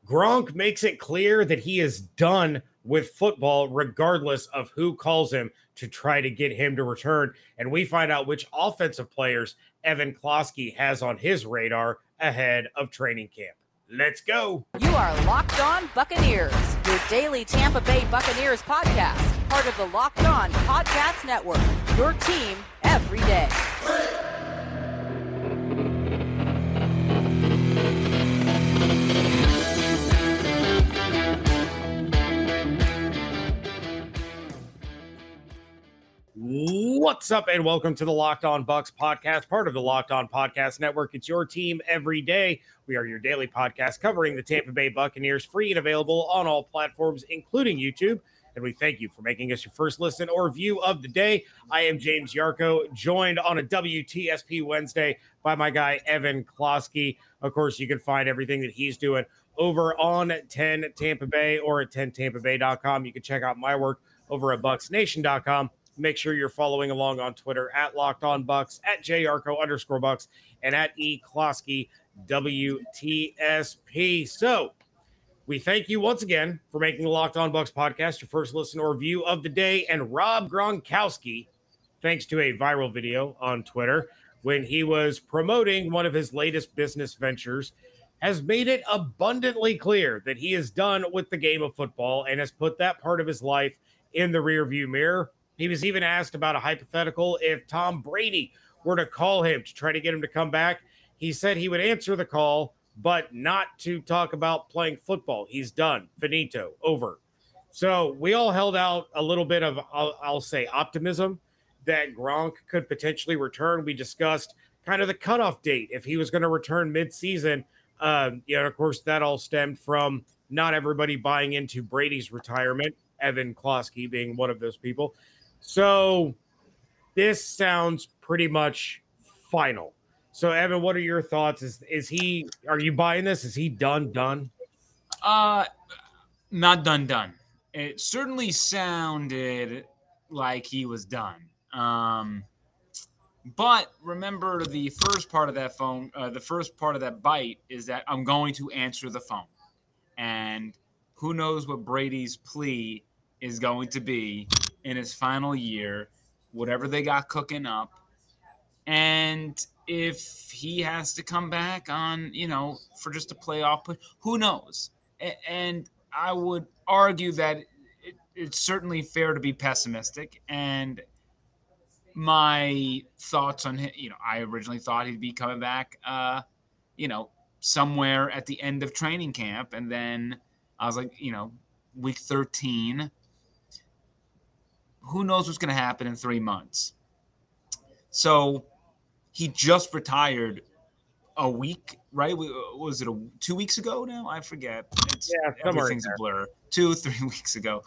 Gronk makes it clear that he is done with football, regardless of who calls him to try to get him to return. And we find out which offensive players Evan Klosky has on his radar ahead of training camp. Let's go. You are Locked On Buccaneers, your daily Tampa Bay Buccaneers podcast, part of the Locked On Podcast Network, your team every day. What's up, and welcome to the Locked On Bucs podcast, part of the Locked On Podcast Network. It's your team every day. We are your daily podcast covering the Tampa Bay Buccaneers, free and available on all platforms, including YouTube. And we thank you for making us your first listen or view of the day. I am James Yarcho, joined on a WTSP Wednesday by my guy, Evan Klosky. Of course, you can find everything that he's doing over on 10 Tampa Bay or at 10tampabay.com. You can check out my work over at bucksnation.com. Make sure you're following along on Twitter at Locked On Bucs, at JArco_Bucs, and at eKlosky WTSP. So we thank you once again for making the Locked On Bucs podcast your first listen or view of the day. And Rob Gronkowski, thanks to a viral video on Twitter when he was promoting one of his latest business ventures, has made it abundantly clear that he is done with the game of football and has put that part of his life in the rearview mirror. He was even asked about a hypothetical if Tom Brady were to call him to try to get him to come back. He said he would answer the call, but not to talk about playing football. He's done. Finito. Over. So we all held out a little bit of, I'll say, optimism that Gronk could potentially return. We discussed kind of the cutoff date if he was going to return mid-season. Of course, that all stemmed from not everybody buying into Brady's retirement, Evan Klosky being one of those people. So this sounds pretty much final. So Evan, what are your thoughts? Are you buying this? Is he done? Not done. It certainly sounded like he was done. But remember the first part of that bite is that I'm going to answer the phone. And who knows what Brady's plea is going to be in his final year, whatever they got cooking up. And if he has to come back on, for just a playoff put, who knows? And I would argue that it's certainly fair to be pessimistic. And my thoughts on him, I originally thought he'd be coming back, somewhere at the end of training camp. And then I was like, week 13, who knows what's going to happen in 3 months. So he just retired a week, right? Was it 2 weeks ago now? I forget. Everything's a blur. 2-3 weeks ago.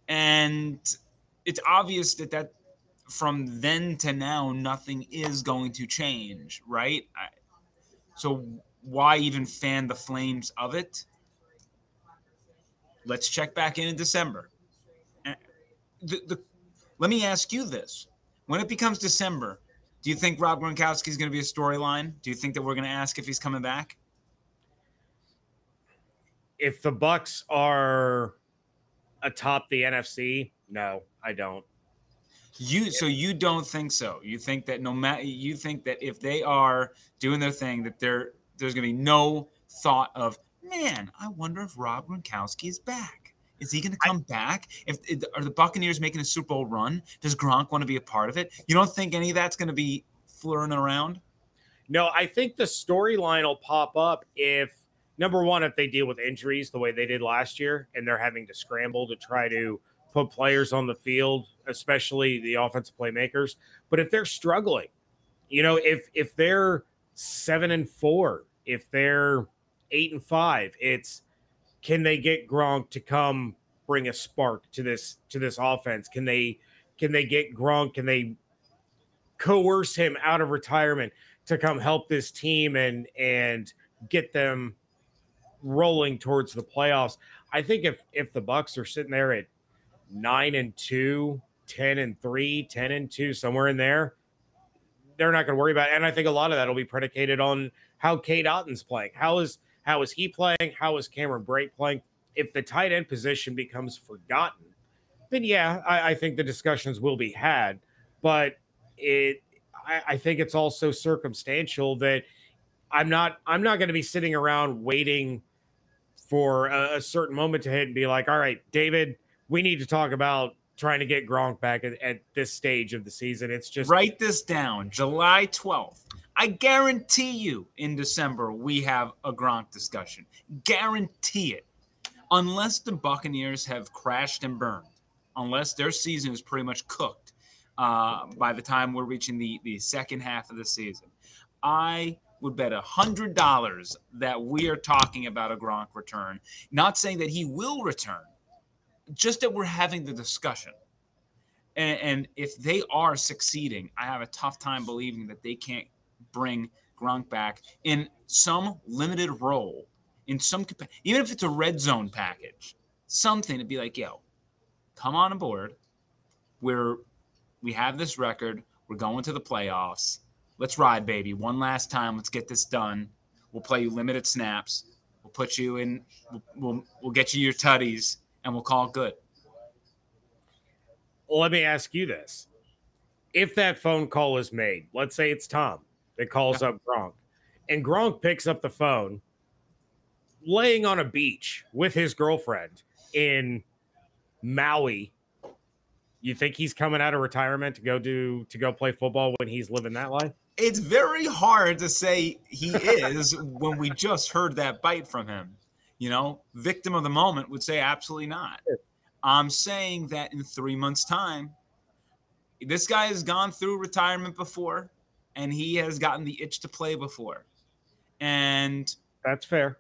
And it's obvious that from then to now, nothing is going to change, right? So why even fan the flames of it? Let's check back in December. Let me ask you this. When it becomes December, do you think Rob Gronkowski is going to be a storyline? Do you think that we're going to ask if he's coming back? If the Bucs are atop the NFC, no, I don't. So you don't think so? You think that you think that if they are doing their thing, that there's going to be no thought of, man, I wonder if Rob Gronkowski is back. Is he going to come back? Are the Buccaneers making a Super Bowl run? Does Gronk want to be a part of it? You don't think any of that's going to be flirting around? No, I think the storyline will pop up if, number one, if they deal with injuries the way they did last year and they're having to scramble to try to put players on the field, especially the offensive playmakers. But if they're struggling, if they're 7-4, if they're 8-5, it's, can they get Gronk to come bring a spark to this offense? Can they get Gronk? Can they coerce him out of retirement to come help this team and get them rolling towards the playoffs? I think if the Bucs are sitting there at 9-2, 10-3, 10-2, somewhere in there, they're not going to worry about it. And I think a lot of that will be predicated on how Cade Otton's playing. How is How is he playing? How is Cameron Brate playing? If the tight end position becomes forgotten, then yeah, I think the discussions will be had. But I think it's also circumstantial that I'm not going to be sitting around waiting for a certain moment to hit and be like, all right, David, we need to talk about trying to get Gronk back at this stage of the season. It's just write this down, July 12th. I guarantee you in December we have a Gronk discussion. Guarantee it. Unless the Buccaneers have crashed and burned, unless their season is pretty much cooked by the time we're reaching the second half of the season, I would bet $100 that we are talking about a Gronk return. Not saying that he will return, just that we're having the discussion. And if they are succeeding, I have a tough time believing that they can't bring Gronk back in some limited role, in some, even if it's a red zone package, something to be like, yo, come on board. We have this record. We're going to the playoffs. Let's ride, baby. One last time. Let's get this done. We'll play you limited snaps. We'll put you in. We'll get you your tutties, and we'll call it good. Well, let me ask you this. If that phone call is made, let's say it's Tom that calls up Gronk, and Gronk picks up the phone laying on a beach with his girlfriend in Maui, you think he's coming out of retirement to go play football when he's living that life? It's very hard to say he is when we just heard that bite from him. You know, victim of the moment would say absolutely not. I'm saying that in 3 months' time, this guy has gone through retirement before, and he has gotten the itch to play before. And that's fair.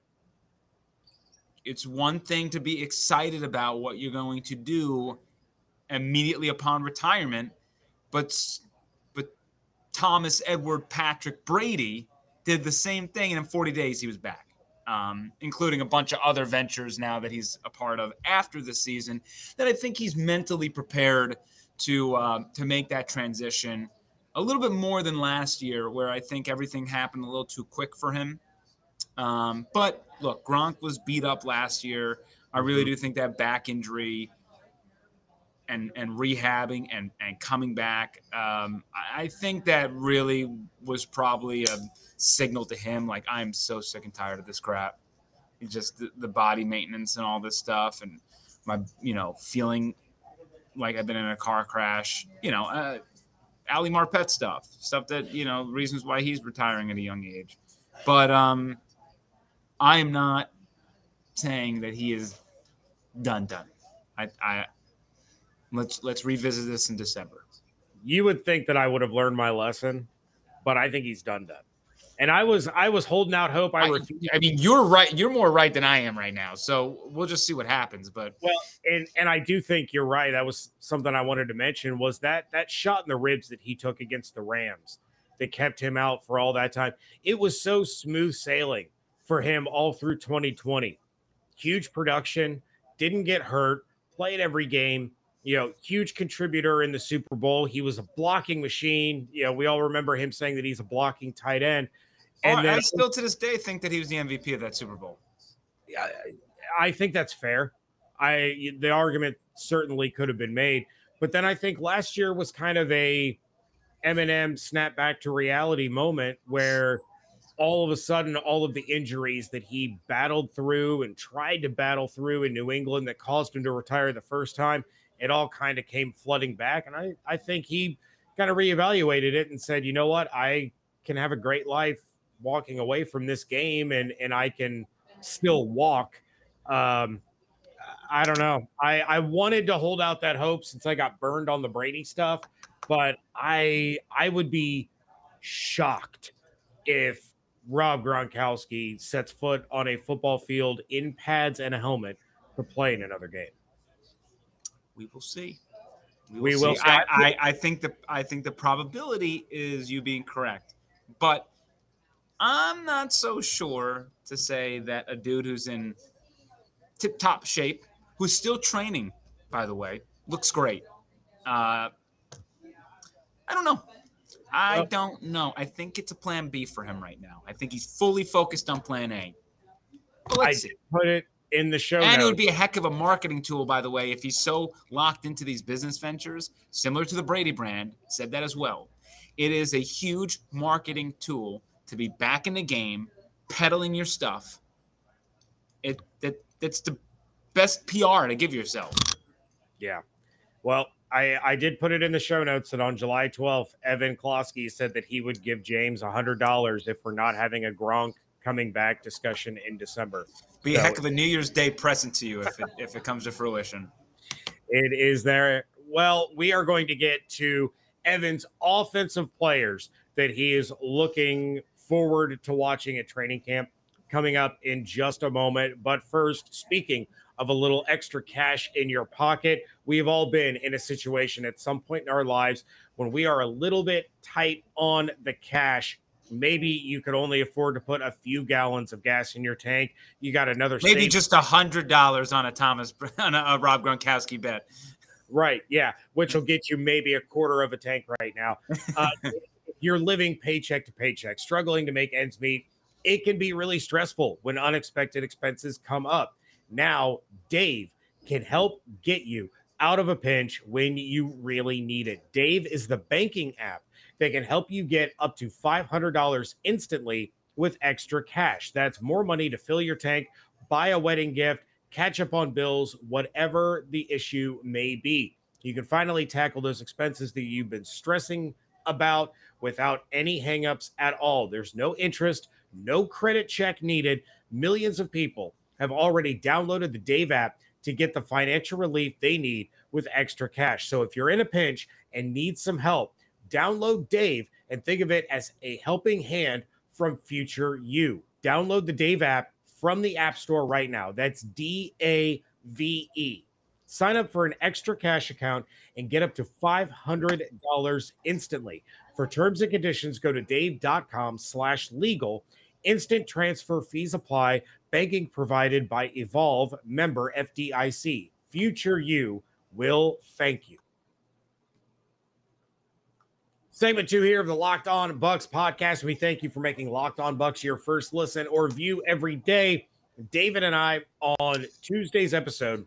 It's one thing to be excited about what you're going to do immediately upon retirement, but Thomas Edward Patrick Brady did the same thing, and in 40 days he was back, including a bunch of other ventures now that he's a part of after the season that I think he's mentally prepared to make that transition a little bit more than last year, where I think everything happened a little too quick for him. But look, Gronk was beat up last year. I really do think that back injury and rehabbing and coming back, I think that really was probably a signal to him, like, I'm so sick and tired of this crap. It's just the body maintenance and all this stuff, and my, feeling like I've been in a car crash, Ali Marpet stuff that, reasons why he's retiring at a young age. But I am not saying that he is done. Let's revisit this in December. You would think that I would have learned my lesson, but I think he's done. And I was holding out hope. I mean, you're right. You're more right than I am right now. So we'll just see what happens. But and I do think you're right. That was something I wanted to mention, was that shot in the ribs that he took against the Rams that kept him out for all that time. It was so smooth sailing for him all through 2020. Huge production, didn't get hurt, played every game. Huge contributor in the Super Bowl. He was a blocking machine. We all remember him saying that he's a blocking tight end. And I still to this day think that he was the MVP of that Super Bowl. I think that's fair. The argument certainly could have been made. But then I think last year was kind of a Eminem snap back to reality moment where all of a sudden, all of the injuries that he battled through and tried to battle through in New England that caused him to retire the first time, it all kind of came flooding back. And I think he kind of reevaluated it and said, you know what, I can have a great life walking away from this game and I can still walk. I don't know. I wanted to hold out that hope since I got burned on the Brady stuff, but I would be shocked if Rob Gronkowski sets foot on a football field in pads and a helmet to play in another game. We will see. We will see. I think the probability is you being correct, but I'm not so sure to say that a dude who's in tip-top shape, who's still training, by the way, looks great. I don't know. I think it's a plan B for him right now. I think he's fully focused on plan A. But let's see. Put it in the show notes. And it would be a heck of a marketing tool, by the way, if he's so locked into these business ventures, similar to the Brady brand, said that as well. It is a huge marketing tool to be back in the game, peddling your stuff. That's the best PR to give yourself. Yeah. Well, I did put it in the show notes that on July 12th, Evan Klosky said that he would give James $100 if we're not having a Gronk coming back discussion in December. Be a heck of a New Year's Day present to you if it comes to fruition. It is there. Well, we are going to get to Evan's offensive players that he is looking forward to watching at training camp coming up in just a moment. But first, speaking of a little extra cash in your pocket, we've all been in a situation at some point in our lives when we are a little bit tight on the cash. Maybe you could only afford to put a few gallons of gas in your tank. You got another maybe just $100 on a Rob Gronkowski bet. Right, yeah, which will get you maybe a quarter of a tank right now. You're living paycheck to paycheck, struggling to make ends meet. It can be really stressful when unexpected expenses come up. Now, Dave can help get you out of a pinch when you really need it. Dave is the banking app that can help you get up to $500 instantly with extra cash. That's more money to fill your tank, buy a wedding gift, catch up on bills, whatever the issue may be. You can finally tackle those expenses that you've been stressing about without any hangups at all. There's no interest, no credit check needed. Millions of people have already downloaded the Dave app to get the financial relief they need with extra cash. So if you're in a pinch and need some help, download Dave and think of it as a helping hand from future you. Download the Dave app from the App Store right now. That's DAVE. Sign up for an extra cash account and get up to $500 instantly. For terms and conditions, go to dave.com/legal. Instant transfer fees apply. Banking provided by Evolve, member FDIC. Future you will thank you. Segment 2 here of the Locked On Bucs podcast. We thank you for making Locked On Bucs your first listen or view every day. David and I, on Tuesday's episode,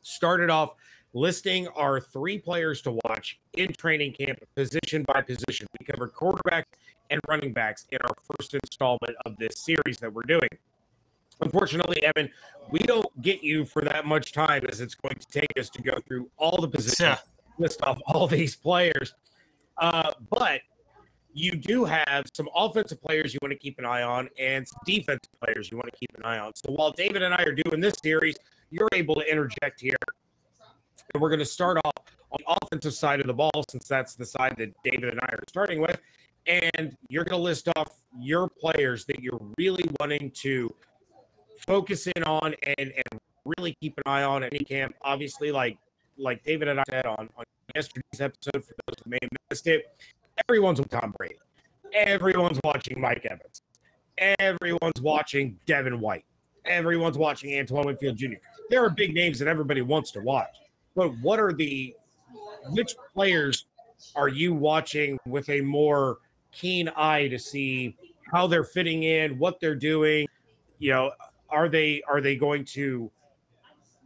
started off listing our 3 players to watch in training camp, position by position. We covered quarterbacks and running backs in our first installment of this series that we're doing. Unfortunately, Evan, we don't get you for that much time as it's going to take us to go through all the positions, list off all these players. But you do have some offensive players you want to keep an eye on and some defensive players you want to keep an eye on. So while David and I are doing this series, you're able to interject here. And we're going to start off on the offensive side of the ball, since that's the side that David and I are starting with. And you're going to list off your players that you're really wanting to focus in on and really keep an eye on at any camp. Obviously, like David and I said on yesterday's episode, for those who may have missed it, everyone's with Tom Brady. Everyone's watching Mike Evans. Everyone's watching Devin White. Everyone's watching Antoine Winfield Jr. There are big names that everybody wants to watch. But which players are you watching with a more keen eye to see how they're fitting in, what they're doing? You know, are they going to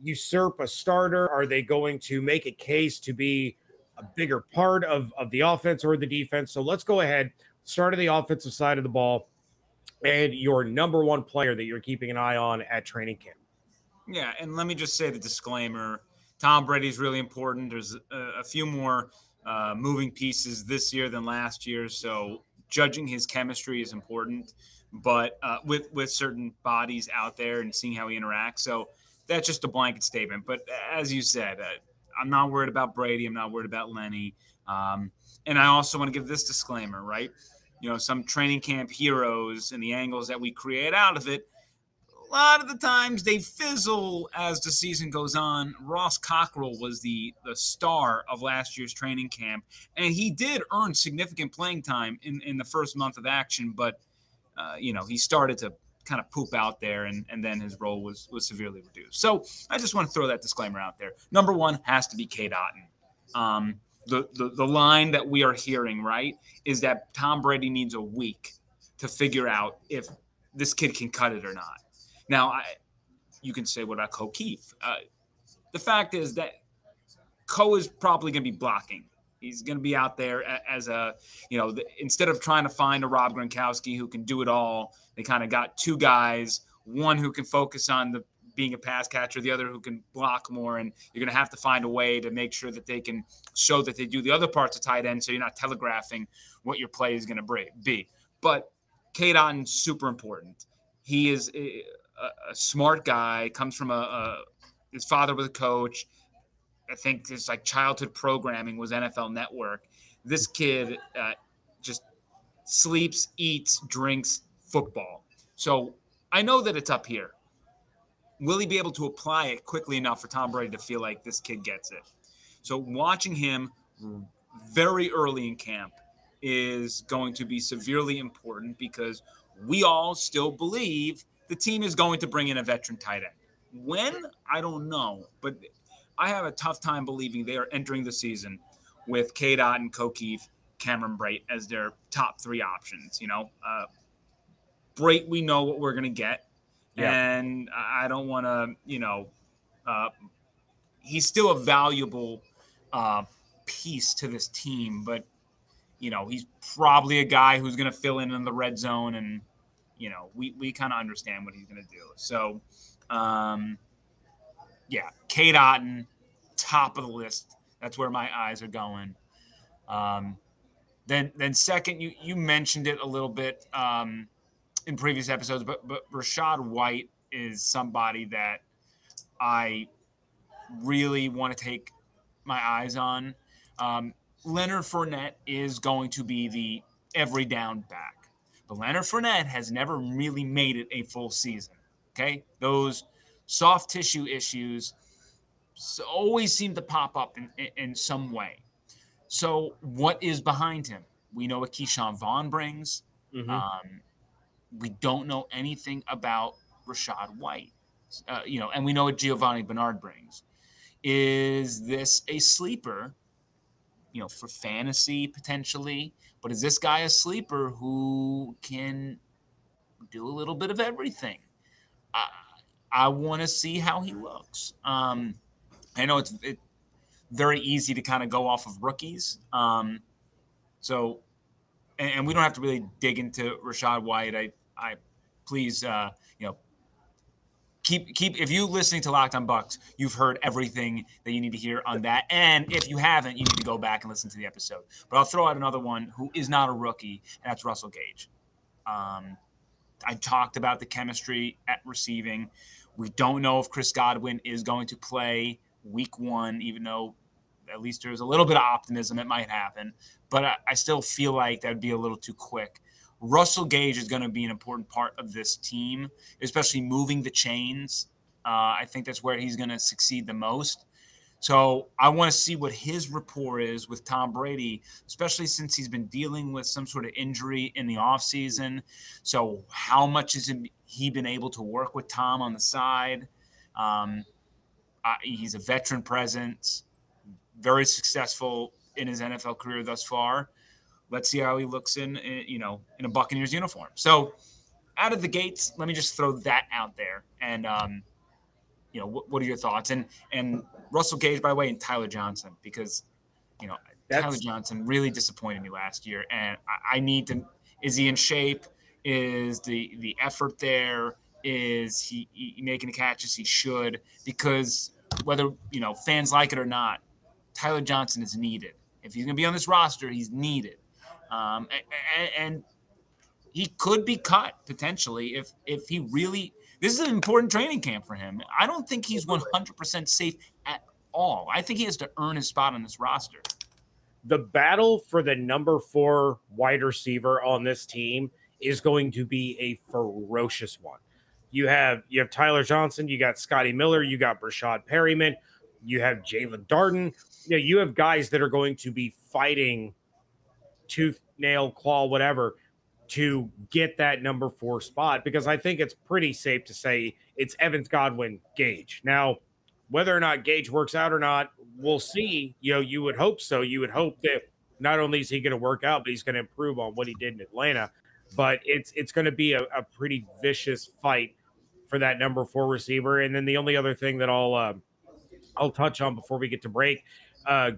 usurp a starter? Are they going to make a case to be a bigger part of the offense or the defense? So let's go ahead, start on the offensive side of the ball, and your number one player that you're keeping an eye on at training camp. Yeah, and let me just say the disclaimer. Tom Brady is really important. There's a few more moving pieces this year than last year, so judging his chemistry is important, but with certain bodies out there and seeing how he interacts. So that's just a blanket statement. But as you said, I'm not worried about Brady. I'm not worried about Lenny. And I also want to give this disclaimer, right? You know, some training camp heroes and the angles that we create out of it, a lot of the times they fizzle as the season goes on. Ross Cockrell was the star of last year's training camp, and he did earn significant playing time in the first month of action, but, he started to kind of poop out there, and then his role was severely reduced. So I just want to throw that disclaimer out there. Number one has to be Cade Otton. The line that we are hearing, right, is that Tom Brady needs a week to figure out if this kid can cut it or not. Now, you can say, what about Ko Keefe? The fact is that Ko is probably going to be blocking. He's going to be out there as a, instead of trying to find a Rob Gronkowski who can do it all, they kind of got two guys, one who can focus on being a pass catcher, the other who can block more, and you're going to have to find a way to make sure that they can show that they do the other parts of tight end, so you're not telegraphing what your play is going to be. But Cade Otton's super important. He is a smart guy, comes from his father was a coach. I think his childhood programming was NFL Network. This kid just sleeps, eats, drinks football. So I know that it's up here. Will he be able to apply it quickly enough for Tom Brady to feel like this kid gets it? So watching him very early in camp is going to be severely important because we all still believe the team is going to bring in a veteran tight end. When? I don't know. But I have a tough time believing they are entering the season with Cade Otton, Ko Keefe, Cameron Brate as their top three options. Brate, we know what we're going to get. Yeah. And I don't want to, he's still a valuable piece to this team, but, he's probably a guy who's going to fill in the red zone, and, we kind of understand what he's going to do. So, Cade Otton, top of the list. That's where my eyes are going. Then second, you mentioned it a little bit in previous episodes, but Rachaad White is somebody that I really want to take my eyes on. Leonard Fournette is going to be the every down back, but Leonard Fournette has never really made it a full season. Okay, those soft tissue issues always seem to pop up in some way. So what is behind him? We know what Keyshawn Vaughn brings. Mm-hmm. We don't know anything about Rachaad White, and we know what Giovanni Bernard brings. Is this a sleeper, for fantasy potentially? But is this guy a sleeper who can do a little bit of everything? I want to see how he looks. I know it's very easy to kind of go off of rookies. And we don't have to really dig into Rachaad White. I please, keep. If you're listening to Locked On Bucs, you've heard everything that you need to hear on that. And if you haven't, you need to go back and listen to the episode. But I'll throw out another one who is not a rookie, and that's Russell Gage. I talked about the chemistry at receiving. We don't know if Chris Godwin is going to play week 1, even though at least there's a little bit of optimism it might happen. But I still feel like that would be a little too quick. Russell Gage is going to be an important part of this team, especially moving the chains. I think that's where he's going to succeed the most. So I want to see what his rapport is with Tom Brady, especially since he's been dealing with some sort of injury in the offseason. So how much has he been able to work with Tom on the side? He's a veteran presence, very successful in his NFL career thus far. Let's see how he looks in a Buccaneers uniform. So out of the gates, let me just throw that out there. And, what are your thoughts? And Russell Gage, by the way, and Tyler Johnson, because, Tyler Johnson really disappointed me last year. And I need to – is he in shape? Is the effort there? Is he making the catches he should? Because whether, fans like it or not, Tyler Johnson is needed. If he's going to be on this roster, he's needed. And he could be cut potentially if he really – this is an important training camp for him. I don't think he's 100% safe at all. I think he has to earn his spot on this roster. The battle for the number 4 wide receiver on this team is going to be a ferocious one. You have Tyler Johnson, you got Scotty Miller, you got Brashad Perryman, you have Jalen Darden. You have guys that are going to be fighting tooth, nail, claw, whatever, to get that number 4 spot, because I think it's pretty safe to say it's Evans, Godwin, Gage. Now, whether or not Gage works out or not, we'll see. You would hope so. You would hope that not only is he going to work out, but he's going to improve on what he did in Atlanta. But it's going to be a pretty vicious fight for that number 4 receiver. And then the only other thing that I'll touch on before we get to break,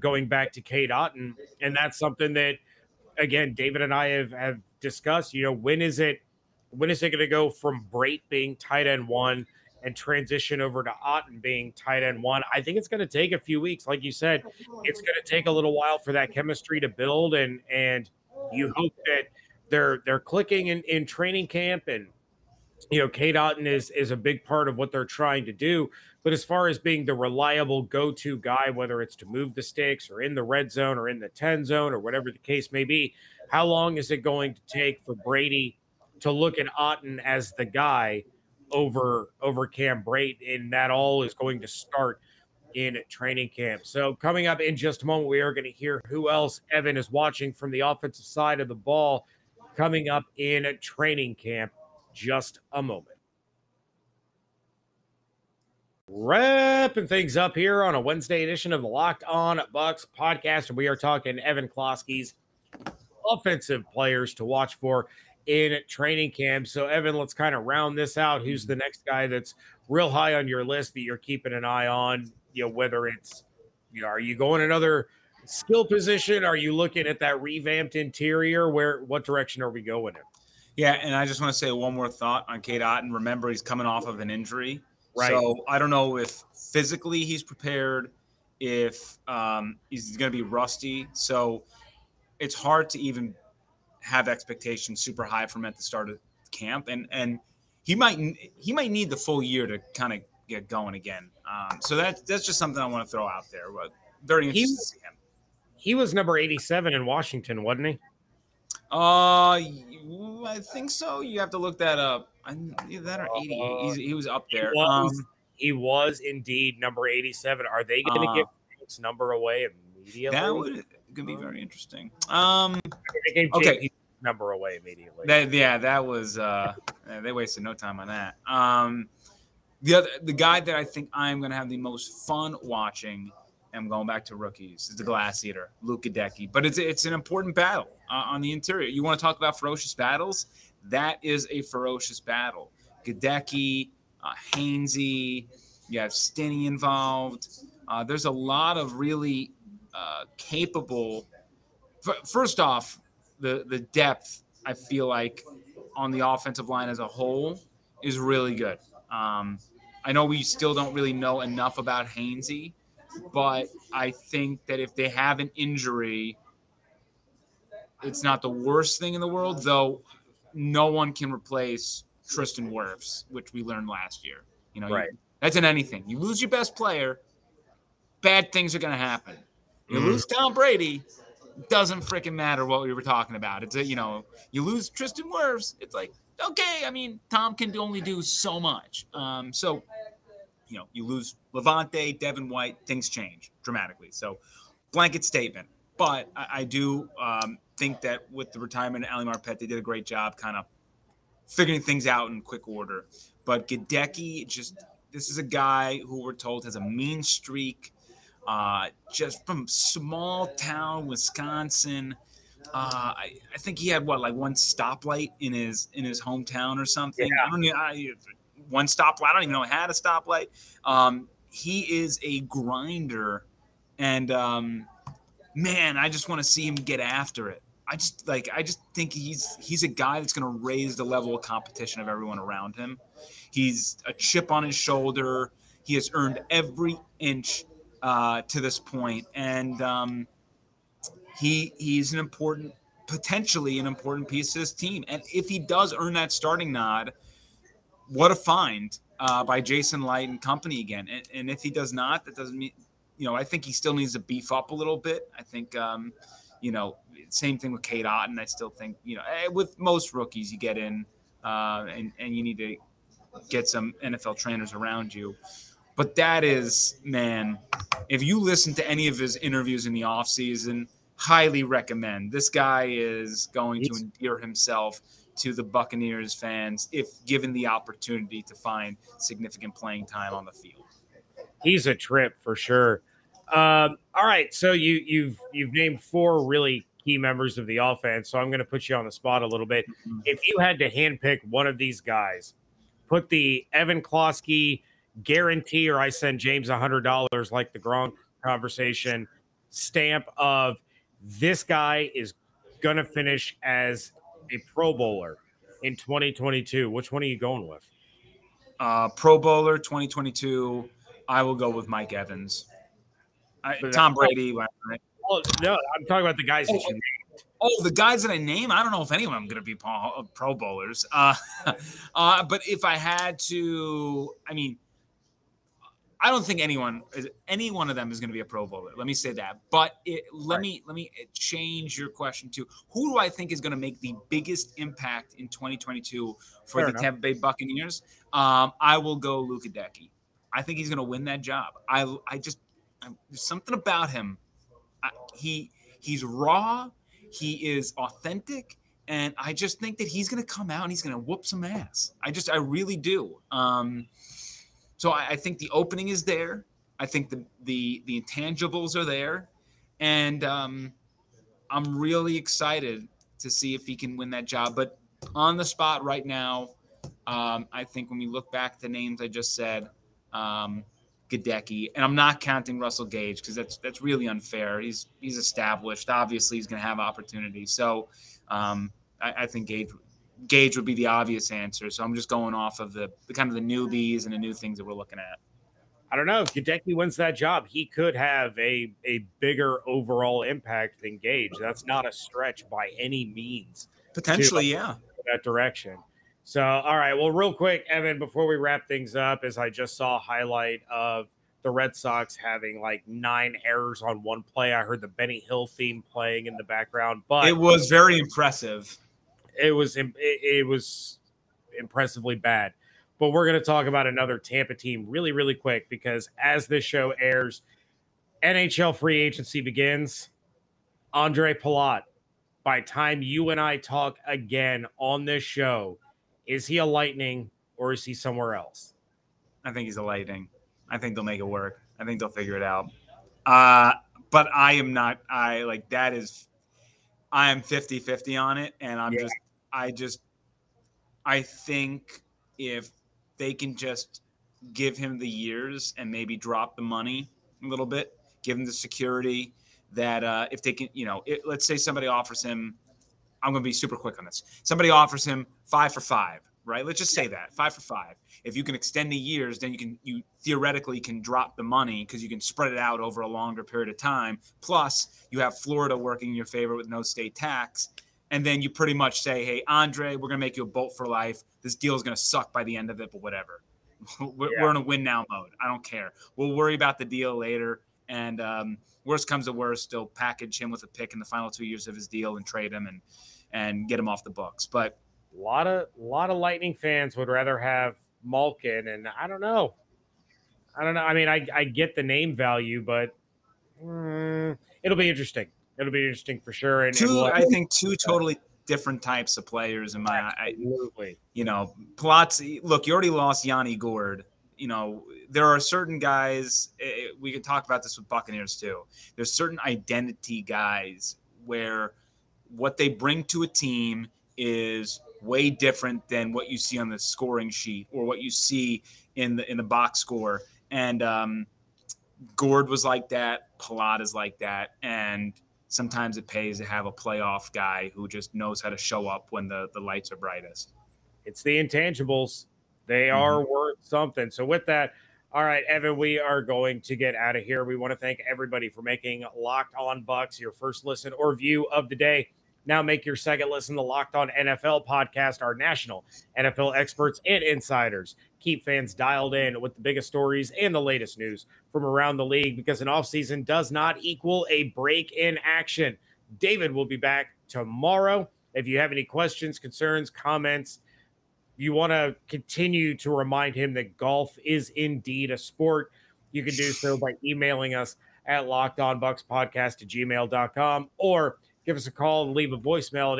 going back to Cade Otton, and that's something that, again, David and I have discussed. When is it going to go from Brate being tight end 1 and transition over to Otton being tight end 1? I think it's going to take a few weeks. Like you said, it's going to take a little while for that chemistry to build, and you hope that they're clicking in training camp. And Cade Otton is a big part of what they're trying to do. But as far as being the reliable go-to guy, whether it's to move the sticks or in the red zone or in the 10 zone or whatever the case may be, how long is it going to take for Brady to look at Otton as the guy over Cam Brate? And that all is going to start in training camp. So coming up in just a moment, we are going to hear who else Evan is watching from the offensive side of the ball coming up in training camp. Just a moment. Wrapping things up here on a Wednesday edition of the Locked On Bucs podcast, and we are talking Evan Kloski's offensive players to watch for in training camp. So, Evan, let's kind of round this out. Who's the next guy that's real high on your list that you're keeping an eye on? Whether it's, are you going another skill position? Are you looking at that revamped interior? What direction are we going in? Yeah, and I just want to say one more thought on Cade Otton. Remember, he's coming off of an injury. Right. So I don't know if physically he's prepared, if he's going to be rusty. So it's hard to even have expectations super high from him at the start of camp. And he might need the full year to kind of get going again. So that's just something I want to throw out there. But very interesting to see him. He was number 87 in Washington, wasn't he? I think so. You have to look that up. Either that or 80. He was up there. He was indeed number 87. Are they going to give his number away immediately? That could be very interesting. They gave JP's number away immediately. That was they wasted no time on that. The guy that I think I'm going to have the most fun watching, and I'm going back to rookies, is the Glass Eater, Luke Goedeke. But it's an important battle on the interior. You want to talk about ferocious battles? That is a ferocious battle. Goedeke, Hainsey, you have Stinney involved. There's a lot of really capable. First off, the depth, I feel like, on the offensive line as a whole is really good. I know we still don't really know enough about Hainsey, but I think that if they have an injury, it's not the worst thing in the world, though no one can replace Tristan Wirfs, which we learned last year. Right. That's in anything. You lose your best player, bad things are going to happen. You lose Tom Brady, doesn't freaking matter what we were talking about. It's you lose Tristan Wirfs, it's like, okay, I mean, Tom can only do so much. So you lose Levante, Devin White, things change dramatically. So blanket statement. But I do think that with the retirement of Ali Marpet, they did a great job kind of figuring things out in quick order. But Goedeke, this is a guy who we're told has a mean streak, just from small town Wisconsin. I think he had one stoplight in his hometown or something. Yeah. One stoplight. I don't even know he had a stoplight. He is a grinder, and man, I just want to see him get after it. I just think he's a guy that's going to raise the level of competition of everyone around him. He's a chip on his shoulder. He has earned every inch to this point, and he's potentially an important piece of this team. And if he does earn that starting nod, what a find by Jason Light and company again. And if he does not, that doesn't mean, I think he still needs to beef up a little bit. I think, same thing with Cade Otton. I still think, with most rookies, you get in and you need to get some NFL trainers around you. But that is, man, if you listen to any of his interviews in the offseason, highly recommend. This guy is going to endear himself to the Buccaneers fans if given the opportunity to find significant playing time on the field. He's a trip for sure. All right, so you've named 4 really key members of the offense, so I'm going to put you on the spot a little bit. If you had to handpick one of these guys put the Evan Klosky guarantee, or I send James $100 like the Gronk conversation stamp of this guy is going to finish as a Pro Bowler in 2022. Which one are you going with? Pro Bowler 2022. I will go with Mike Evans. Tom Brady. Oh, no, I'm talking about the guys that you named. Oh, the guys that I name? I don't know if any of them are going to be Pro Bowlers. But if I had to, I mean, I don't think any one of them is going to be a Pro Bowler. Let me say that. But let me change your question to who do I think is going to make the biggest impact in 2022 for the Tampa Bay Buccaneers? I will go Luka Decky. I think he's going to win that job. There's something about him. He's raw. He is authentic. And I just think that he's going to come out and he's going to whoop some ass. I really do. So I think the opening is there. I think the intangibles are there. And I'm really excited to see if he can win that job. But on the spot right now, I think when we look back at the names I just said, Gadecki, and I'm not counting Russell Gage because that's really unfair. He's established. Obviously, he's going to have opportunities. So I think Gage would be the obvious answer. So I'm just going off of the kind of the newbies and the new things that we're looking at. I don't know. If Gadecki wins that job, he could have a bigger overall impact than Gage. That's not a stretch by any means. Potentially, yeah. That direction. So, all right. Well, real quick, Evan, before we wrap things up, as I just saw a highlight of the Red Sox having like 9 errors on one play. I heard the Benny Hill theme playing in the background, but it was very impressive. It was impressively bad. But we're going to talk about another Tampa team really, really quick because as this show airs, NHL free agency begins. Andre Palat, by time you and I talk again on this show, is he a Lightning or is he somewhere else? I think he's a Lightning. I think they'll make it work. I think they'll figure it out. But I am not. I am 50-50 on it. And I think if they can just give him the years and maybe drop the money a little bit, give him the security that if they can, let's say somebody offers him, I'm going to be super quick on this. Somebody offers him 5 for 5, right? Let's just say that 5 for 5. If you can extend the years, then you theoretically can drop the money because you can spread it out over a longer period of time. Plus, you have Florida working in your favor with no state tax. And then you pretty much say, hey, Andre, we're going to make you a bolt for life. This deal is going to suck by the end of it, but whatever. We're in a win now mode. I don't care. We'll worry about the deal later. And worst comes to worst, they'll package him with a pick in the final 2 years of his deal and trade him and get him off the books. But a lot of Lightning fans would rather have Malkin, and I don't know. I mean, I get the name value, but it'll be interesting. It'll be interesting for sure. And I think two totally different types of players in my absolutely. Palazzi, look, you already lost Yanni Gourde. There are certain guys, we can talk about this with Buccaneers too. There's certain identity guys where what they bring to a team is way different than what you see on the scoring sheet or what you see in the box score. And Gourde was like that. Palat is like that. And sometimes it pays to have a playoff guy who just knows how to show up when the lights are brightest. It's the intangibles. They are worth something. So with that, all right, Evan, we are going to get out of here. We want to thank everybody for making Locked On Bucs your first listen or view of the day. Now make your second listen to Locked On NFL podcast, our national NFL experts and insiders. Keep fans dialed in with the biggest stories and the latest news from around the league because an offseason does not equal a break in action. David will be back tomorrow. If you have any questions, concerns, comments, you want to continue to remind him that golf is indeed a sport, you can do so by emailing us at lockedonbuckspodcast@gmail.com or give us a call and leave a voicemail at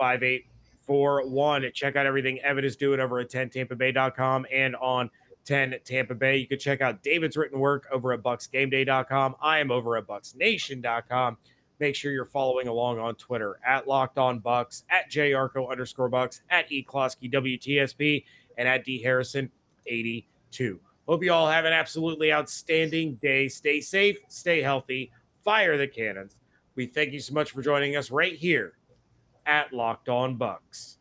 813-444-5841. Check out everything Evan is doing over at 10tampabay.com and on 10 Tampa Bay. You can check out David's written work over at bucksgameday.com. I am over at bucksnation.com. Make sure you're following along on Twitter at Locked On Bucs, at JYarcho_Bucs, at eCloskey WTSP, and at DHarrison82. Hope you all have an absolutely outstanding day. Stay safe, stay healthy, fire the cannons. We thank you so much for joining us right here at Locked On Bucs.